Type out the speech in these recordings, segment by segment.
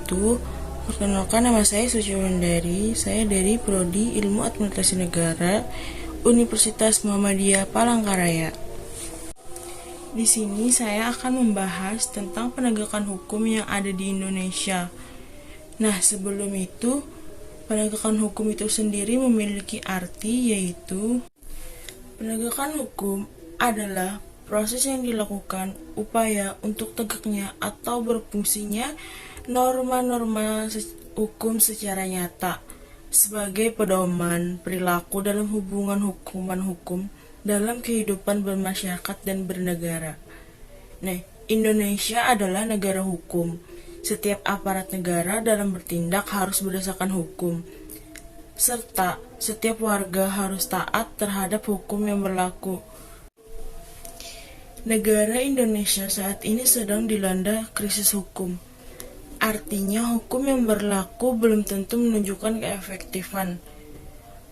wabarakatuh. Perkenalkan, nama saya Suci Wulandari. Saya dari Prodi Ilmu Administrasi Negara, Universitas Muhammadiyah Palangkaraya. Di sini saya akan membahas tentang penegakan hukum yang ada di Indonesia. Nah, sebelum itu, penegakan hukum itu sendiri memiliki arti, yaitu penegakan hukum adalah proses yang dilakukan upaya untuk tegaknya atau berfungsinya norma-norma hukum secara nyata sebagai pedoman perilaku dalam hubungan hukuman hukum dalam kehidupan bermasyarakat dan bernegara. Nah, Indonesia adalah negara hukum. Setiap aparat negara dalam bertindak harus berdasarkan hukum, serta setiap warga harus taat terhadap hukum yang berlaku. Negara Indonesia saat ini sedang dilanda krisis hukum. Artinya, hukum yang berlaku belum tentu menunjukkan keefektifan.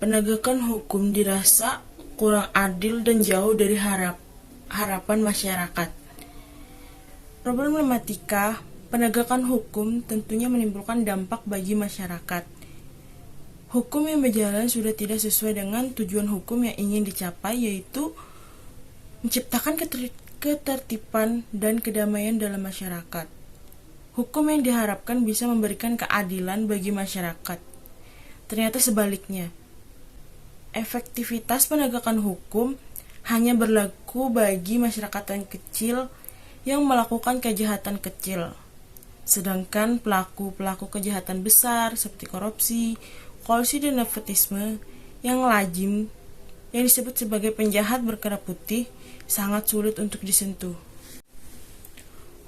Penegakan hukum dirasa kurang adil dan jauh dari harapan masyarakat. Problematika penegakan hukum tentunya menimbulkan dampak bagi masyarakat. Hukum yang berjalan sudah tidak sesuai dengan tujuan hukum yang ingin dicapai, yaitu menciptakan ketertiban dan kedamaian dalam masyarakat. Hukum yang diharapkan bisa memberikan keadilan bagi masyarakat. Ternyata sebaliknya, efektivitas penegakan hukum hanya berlaku bagi masyarakat yang kecil yang melakukan kejahatan kecil. Sedangkan pelaku-pelaku kejahatan besar seperti korupsi, kolusi dan nepotisme yang lazim yang disebut sebagai penjahat berkerah putih sangat sulit untuk disentuh.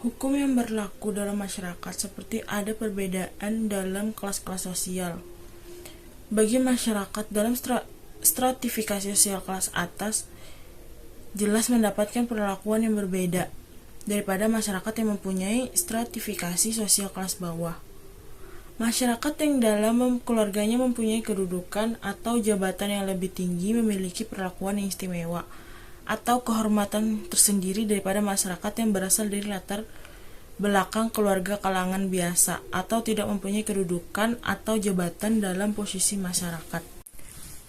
Hukum yang berlaku dalam masyarakat seperti ada perbedaan dalam kelas-kelas sosial. Bagi masyarakat dalam stratifikasi sosial kelas atas, jelas mendapatkan perlakuan yang berbeda daripada masyarakat yang mempunyai stratifikasi sosial kelas bawah. Masyarakat yang dalam keluarganya mempunyai kedudukan atau jabatan yang lebih tinggi memiliki perlakuan yang istimewa atau kehormatan tersendiri daripada masyarakat yang berasal dari latar belakang keluarga kalangan biasa atau tidak mempunyai kedudukan atau jabatan dalam posisi masyarakat.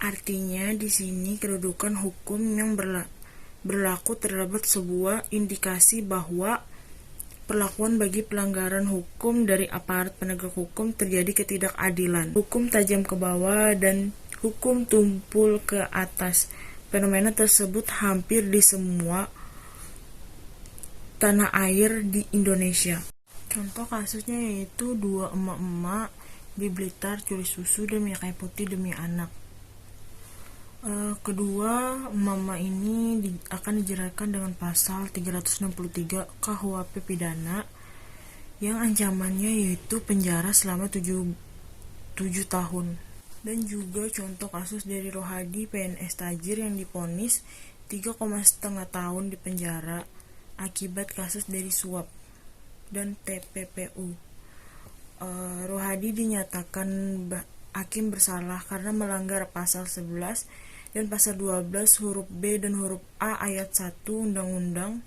Artinya, di sini kedudukan hukum yang berlaku terdapat sebuah indikasi bahwa perlakuan bagi pelanggaran hukum dari aparat penegak hukum terjadi ketidakadilan. Hukum tajam ke bawah dan hukum tumpul ke atas. Fenomena tersebut hampir di semua tanah air di Indonesia. Contoh kasusnya yaitu dua emak-emak di Blitar curi susu dan minyak kayu putih demi anak. Kedua, emak-emak ini akan dijeratkan dengan pasal 363 KUHP pidana yang ancamannya yaitu penjara selama 7 tahun. Dan juga contoh kasus dari Rohadi PNS Tajir yang divonis 3,5 tahun di penjara akibat kasus dari suap dan TPPU. Rohadi dinyatakan hakim bersalah karena melanggar pasal 11 dan pasal 12 huruf B dan huruf A ayat 1 Undang-Undang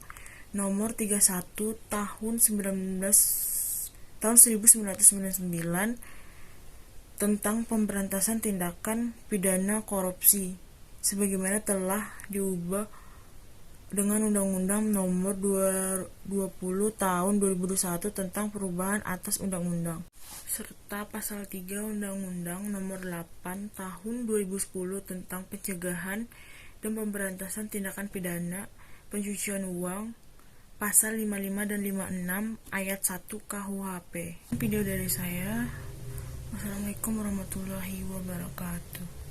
Nomor 31 tahun 1999 tentang pemberantasan tindakan pidana korupsi sebagaimana telah diubah dengan Undang-Undang Nomor 20 tahun 2021 tentang perubahan atas undang-undang, serta pasal 3 Undang-Undang Nomor 8 tahun 2010 tentang pencegahan dan pemberantasan tindakan pidana pencucian uang, pasal 55 dan 56 ayat 1 KUHP. Video dari saya. Wassalamualaikum warahmatullahi wabarakatuh.